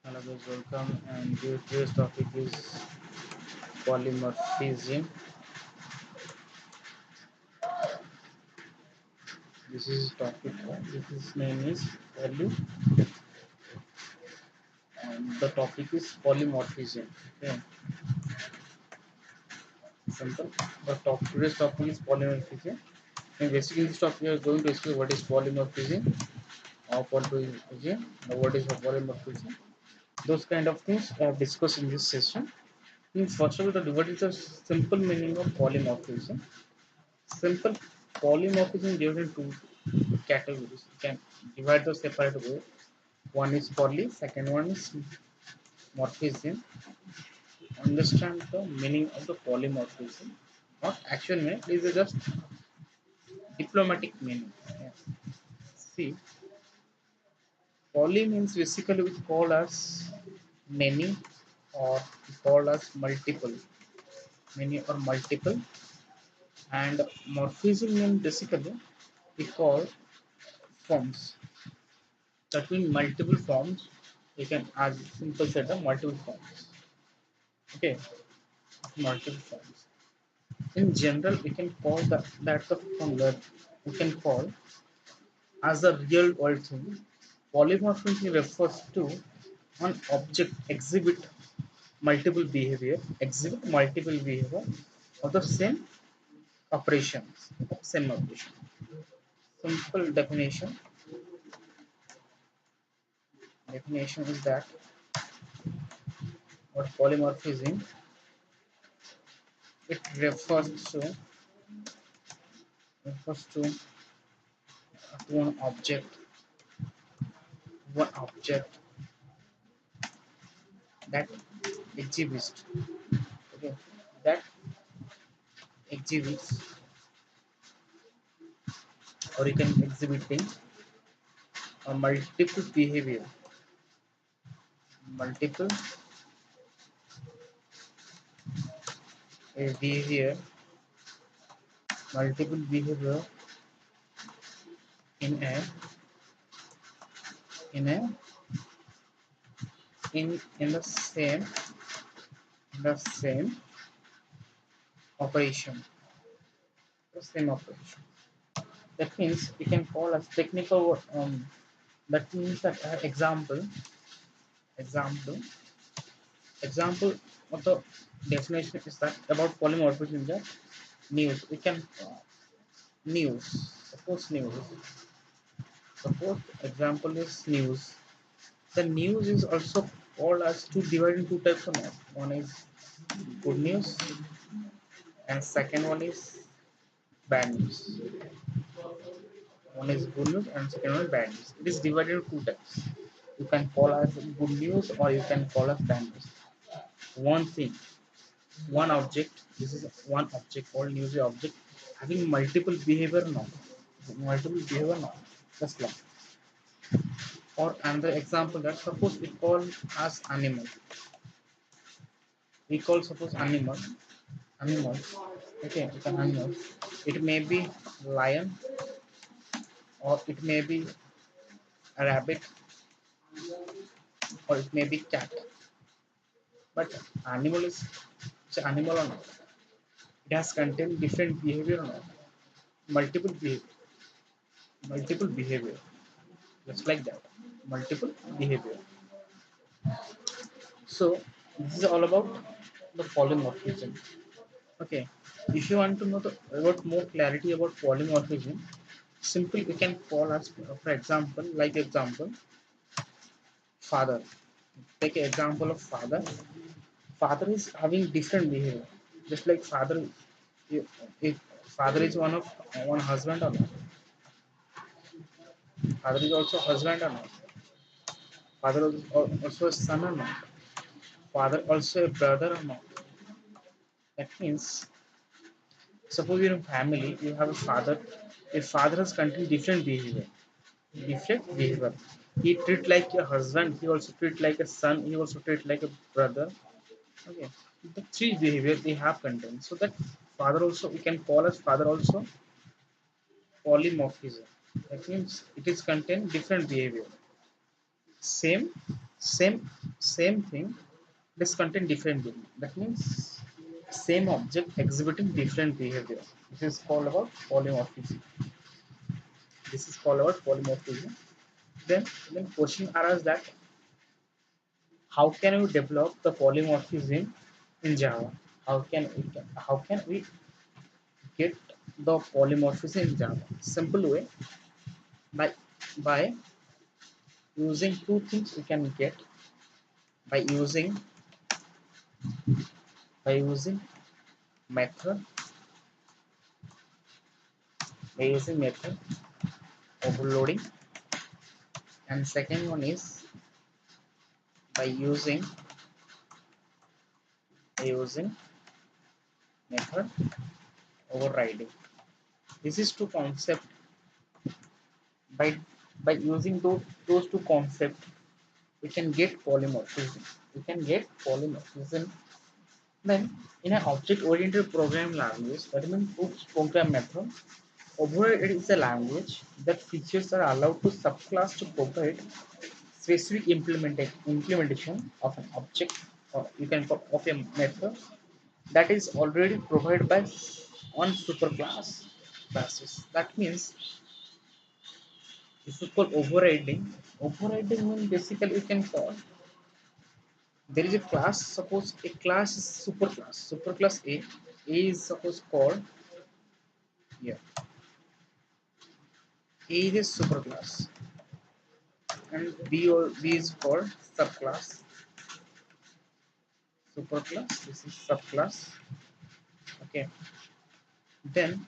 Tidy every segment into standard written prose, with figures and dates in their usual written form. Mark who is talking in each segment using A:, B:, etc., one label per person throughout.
A: Hello guys, welcome. And today's topic is polymorphism. This is topic. This is name is poly, and the topic is polymorphism. Okay, simple. Today's topic is polymorphism. And basically, this topic we are going to explain what is polymorphism or polymorphism. What is polymorphism? Those kind of things I have discussed in this session. First of all, what is the simple meaning of polymorphism? Simple polymorphism divided into two categories. You can divide those separate way. One is poly, second one is morphism. Understand the meaning of the polymorphism. Not actual meaning, this is just diplomatic meaning. Yeah. See, poly means basically we call as many or we call as multiple. Many or multiple. And morphism means basically we call forms. That means multiple forms. You can as simple set of multiple forms. Okay, multiple forms. In general, we can call that the form that we can call as a real world thing. Polymorphism refers to an object exhibit multiple behavior of the same operations, same operation. Simple definition is that what polymorphism it refers to one object that exhibits okay that exhibits or you can exhibiting a multiple behavior multiple behavior in a in a in the same operation the same operation. That means we can call as technical that means that example example of the definition is that about polymorphism that news we can news suppose example is news. The news is also called as to divide in two types of news. One is good news and second one is bad news. One is good news and second one is bad news. It is divided into two types. You can call as good news or you can call as bad news. One thing, one object, this is one object called news object having multiple behavior now. Multiple behavior now. Just like or another example that suppose we call as animal. We call suppose animals. Okay, it's an animal. It may be lion or it may be a rabbit or it may be cat. But animal is it's an animal or not. It has contained different behavior or not. Multiple behavior. Multiple behavior. Just like that. Multiple behavior. So this is all about the polymorphism. Okay. If you want to know about more clarity about polymorphism, simply we can call as for example, like example, father. Take an example of father. Father is having different behavior. Just like father, if father is one husband or not, father is also husband or not, father is also a son or not, father also a brother or not. That means, suppose in a family you have a father. A father has continued different behavior. Different behavior. He treat like a husband. He also treat like a son. He also treat like a brother. Okay. The three behavior they have contained. So that father also we can call as father also polymorphism. That means it is contain different behavior. Same, same, same thing, this contain different behavior. That means same object exhibiting different behavior. This is called about polymorphism. This is called about polymorphism. Then question arises that how can we develop the polymorphism in Java? How can we get the polymorphism in Java? Simple way, by by using two things we can get by using method method overloading, and second one is by using method overriding. This is two concept. By by using those two concepts we can get polymorphism. Then in an object oriented programming language, that means OOPS program method, overall it is a language that features are allowed to subclass to provide specific implementation of an object, or you can call of a method that is already provided by on superclass classes. That means if you call overriding means basically you can call there is a class. Suppose a class is superclass A is suppose called here. A is a superclass and B is called subclass. Superclass, this is subclass. Okay, then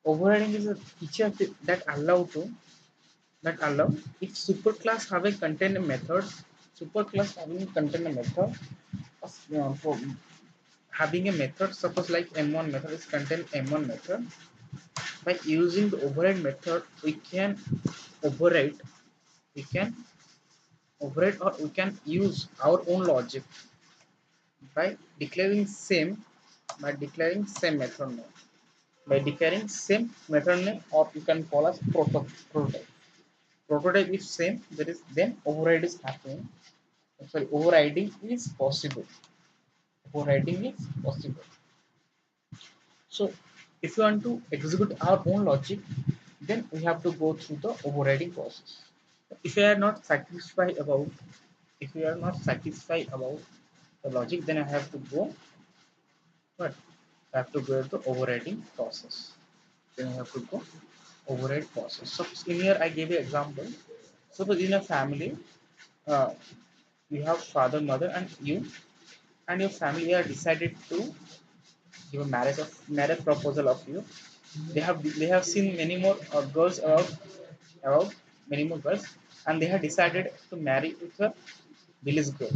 A: overriding is a feature that allow if superclass having contain a method, superclass having contain a method for having a method, suppose like m1 method is contain m1 method. By using the override method override we can override or we can use our own logic by declaring same by declaring same method name or you can call us prototype is same, that is then override is happening. Sorry, overriding is possible. So if you want to execute our own logic, then we have to go through the overriding process. If you are not satisfied about the logic, then I have to go, but I have to go to the overriding process. Then I have to go override process. So in here I gave you example. Suppose in a family, uh, you have father, mother, and you, and your family are decided to give a marriage proposal of you. They have seen many more girls about many more girls, and they have decided to marry with a village girl.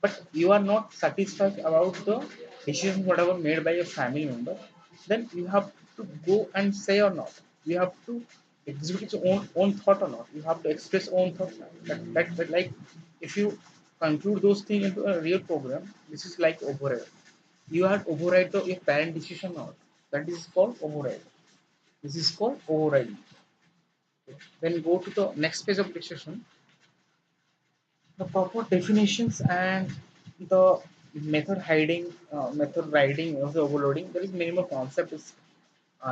A: But you are not satisfied about the decision whatever made by your family member, then you have to go and say or not. You have to execute your own thought or not. You have to express own thought. That like if you conclude those things into a real program, this is like override. You have to override your parent decision or not. That is called override. This is called override. Then go to the next page of discussion. The proper definitions and the method riding, also overloading. There is minimal concept is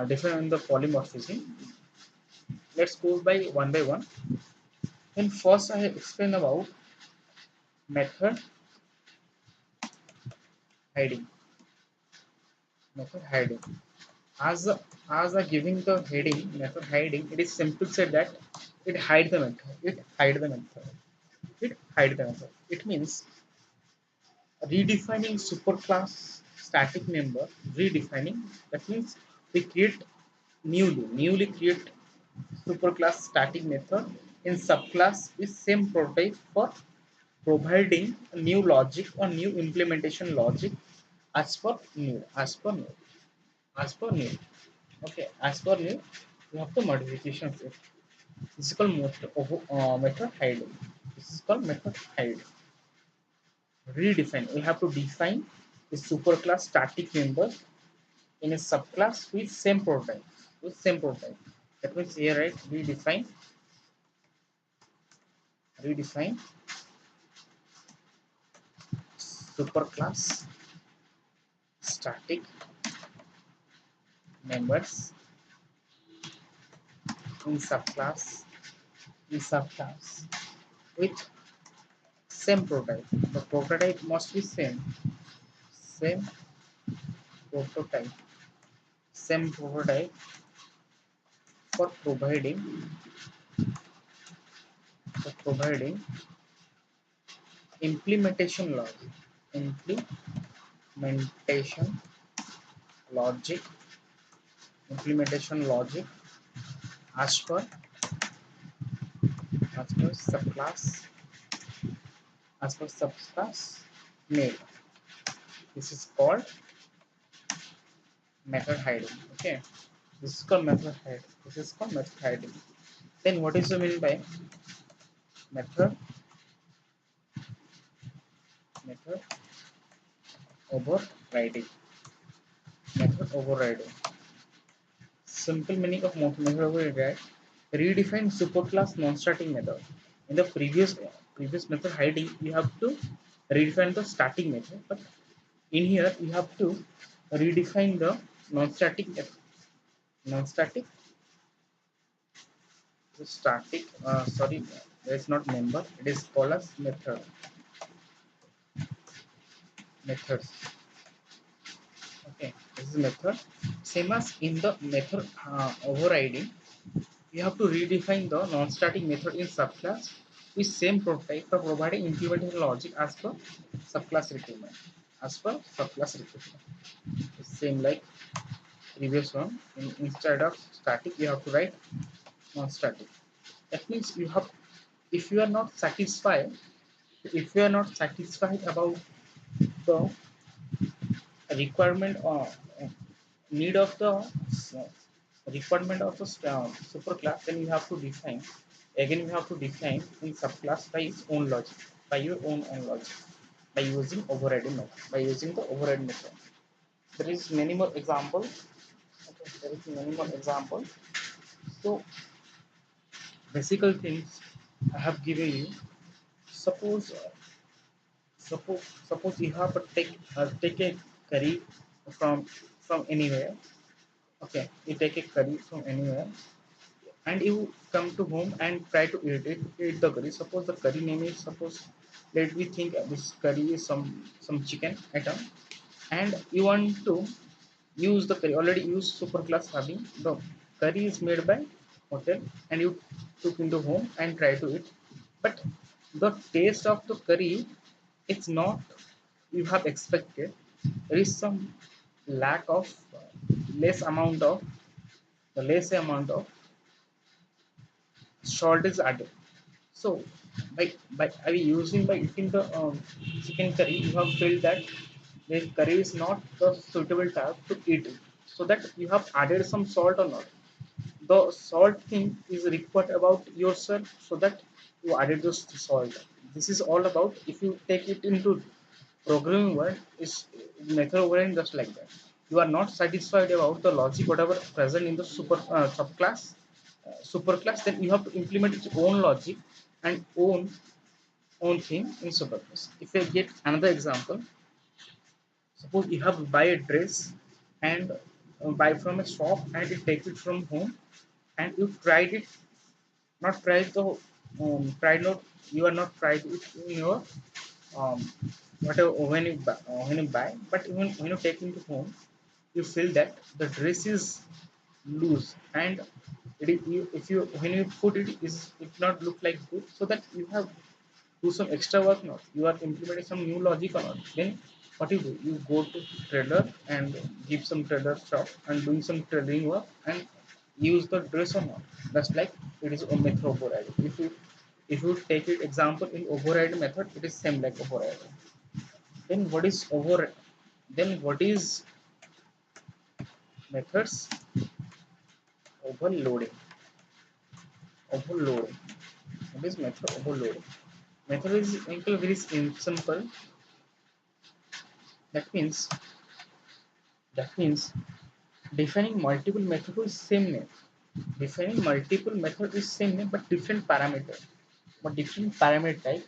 A: different in the polymorphism. Let's go by one. Then first I explain about method hiding. Method hiding. As a, as a giving the heading method hiding, it is simply said that it hide the method. It hide the method. It hide the method. It means redefining superclass static member. Redefining, that means we create newly create superclass static method in subclass with same prototype for providing a new logic or new implementation logic as per new. Okay, as per new you have the modifications. This is called method hiding. This is called method hiding. Redefine, we have to define the superclass static member in a subclass with same prototype. That means here, right, redefine superclass, static members in subclass, with same prototype. The prototype must be same prototype, same prototype for providing implementation logic, implementation logic, implementation logic as per subclass subclass name. This is called method hiding. Okay, this is called method hiding. Then what is the meaning by method method overriding? Method overriding. Simple meaning of method override: redefine superclass non-static method. In the previous method hiding, you have to redefine the static method, but in here you have to redefine the non-static method. Non-static, the static. Sorry, it's not member. It is called as methods. Okay, this is method. Same as in the method overriding, you have to redefine the non-static method in subclass with same prototype for providing implementation logic as per subclass requirement. As per subclass requirement. Same like previous one. Instead of static, you have to write non-static. That means you have, if you are not satisfied, about the requirement or need of the requirement of the superclass, then you have to define again. You have to define in subclass by its own logic, by your own logic, by using overriding method, by using the override method. There is many more examples. Okay, there is many more examples. So basic things I have given you. Suppose suppose you have to take a curry from anywhere. Okay, you take a curry from anywhere and you come to home and try to eat the curry. Suppose the curry name is, suppose, let me think, this curry is some chicken item, and you want to use the curry already used superclass having the curry is made by hotel, and you took into home and try to eat, but the taste of the curry, it's not you have expected. There is some lack of less amount of the less amount of salt is added. So by eating the chicken curry, you have felt that the curry is not the suitable type to eat it. So that you have added some salt or not. The salt thing is required about yourself, so that you added the salt. This is all about, if you take it into programming world, is method overriding just like that. You are not satisfied about the logic whatever present in the superclass, then you have to implement its own logic and own thing in superclass. If I get another example, suppose you have buy a dress and buy from a shop and you take it from home, and you tried it, not tried the tried not you are not tried it in your um, whatever when you buy, but when you take into home, you feel that the dress is loose, and if you when you put it, is it not look like good, so that you have do some extra work, not you are implementing some new logic or not. Then what you do, you go to trader and give some trader shop and doing some trading work and use the dress or not. That's like it is a method override. If you take it example in override method, it is same like override. Then what is methods overloading? Overloading. What is method overloading? Method is very simple. That means defining multiple methods with same name. Defining multiple methods with same name but different parameter. But different parameter type.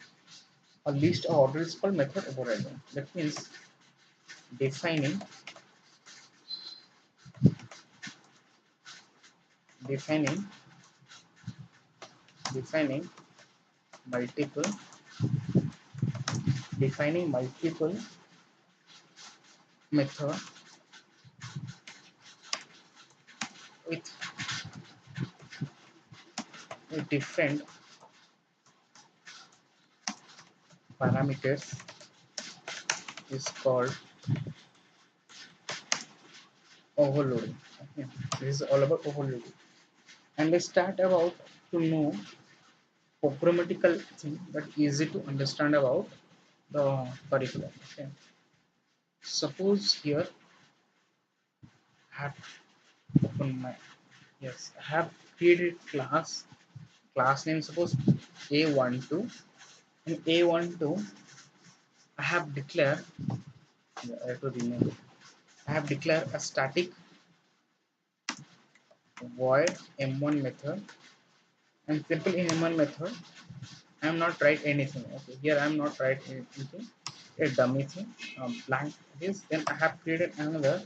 A: A list of order is called method overriding. That means defining defining defining multiple multiple method with different parameters is called overloading. Okay. This is all about overloading. And let's start about to know programmatical thing but easy to understand about the curriculum. Okay. Suppose here I have open my yes, I have created class name suppose A12 and A12 I have declared I have to remove it. I have declared a static void m1 method and simple in m1 method I am not write anything. Okay, here I am not write anything. A dummy thing, blank this. Then I have created another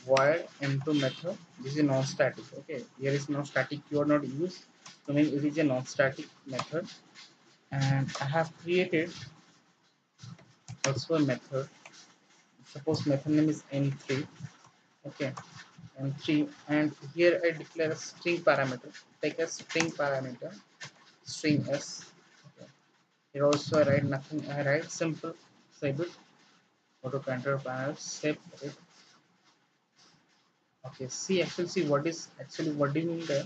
A: void m2 method. This is non-static. Okay, here is non-static. You are not used. So mean it is a non-static method. And I have created also a method. Suppose method name is m3. Okay, m3, and here I declare a string parameter. Take a string parameter, string s. Okay. Here also I write nothing. I write simple save it. Auto control panel save it. Okay, see actually see what is actually what do you mean there?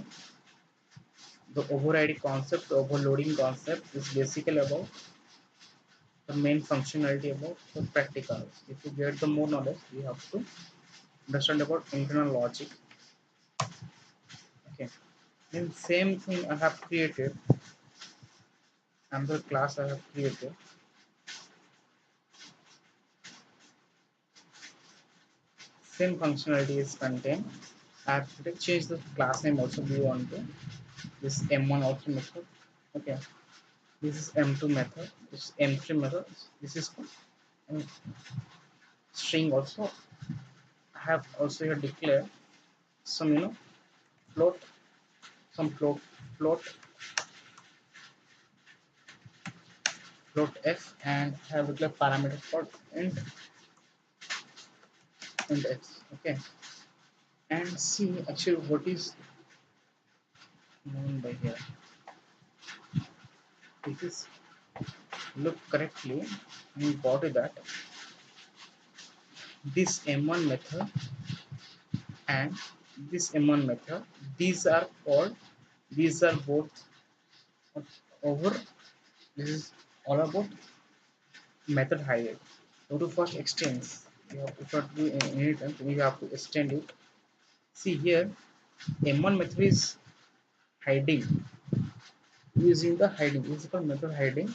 A: The overriding concept, the overloading concept is basically about the main functionality about the practicals. If you get the more knowledge, you have to understand about internal logic. Okay. Then same thing I have created, another class I have created. Same functionality is contained. I have to change the class name also we want to. This M1 also method. Okay. This is M2 method. This is M3 method. This is string also. I have also here declared some float some float f and have declared parameter called int x. Okay, and see actually what is known by here. If is look correctly, we got it that this m1 method and this m1 method, these are called, these are both over. This is all about method hide. So to first extend, you have to not do anything, we have to extend it. See here, m1 method is hiding using the hiding. This is called method hiding,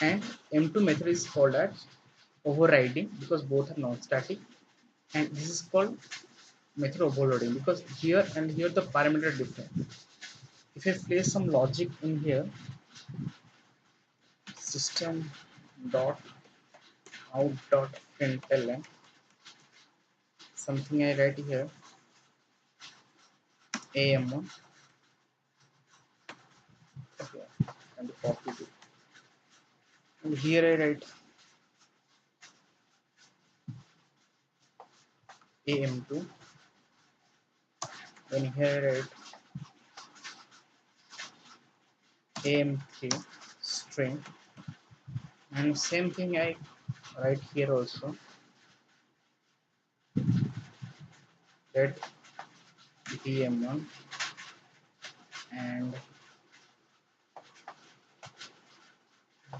A: and m2 method is called as overriding because both are non-static, and this is called method overloading because here and here the parameter are different. If I place some logic in here, system dot out dot println, something I write here am1. Okay, and copy it. And here I write am2. Then here I write am3 string, and same thing I write here also. Let bm1 and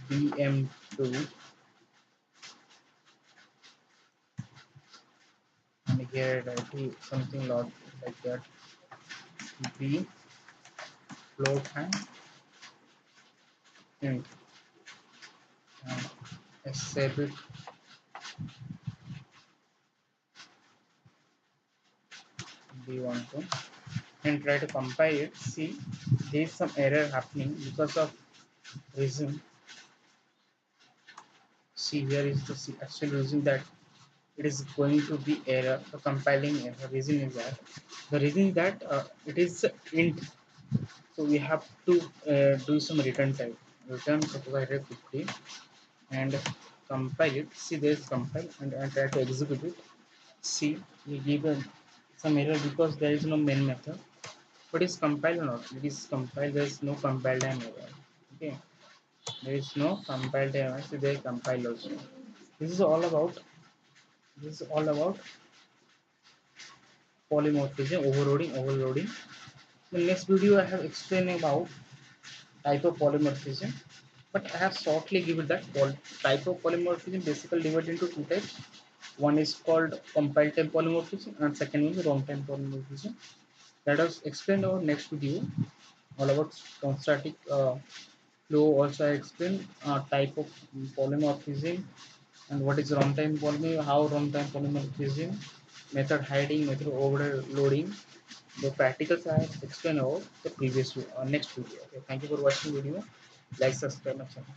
A: bm2, and here I write something like that, b float and I save it b12 and try to compile it. See, there is some error happening because of reason see here is the actual reason that it is going to be error, the compiling error. Reason is that the reason is that it is int, so we have to do some return type. Return suppose 50 and compile it. See, there is compile and try to execute it. See, we give some error because there is no main method. But is compiled or not? It is compiled. There is no compile time error. Okay, there is no compile time error. So they compile also. This is all about. This is all about polymorphism, overloading. The next video I have explained about type of polymorphism, but I have shortly given that type of polymorphism basically divided into two types. One is called compile time polymorphism, and second one is runtime polymorphism. Let us explain our next video all about static flow. Also, I explain type of polymorphism and what is runtime polymorphism, how runtime polymorphism, method hiding, method overloading. The practicals I have explained about the previous next video. Okay, thank you for watching video. Like, subscribe my channel.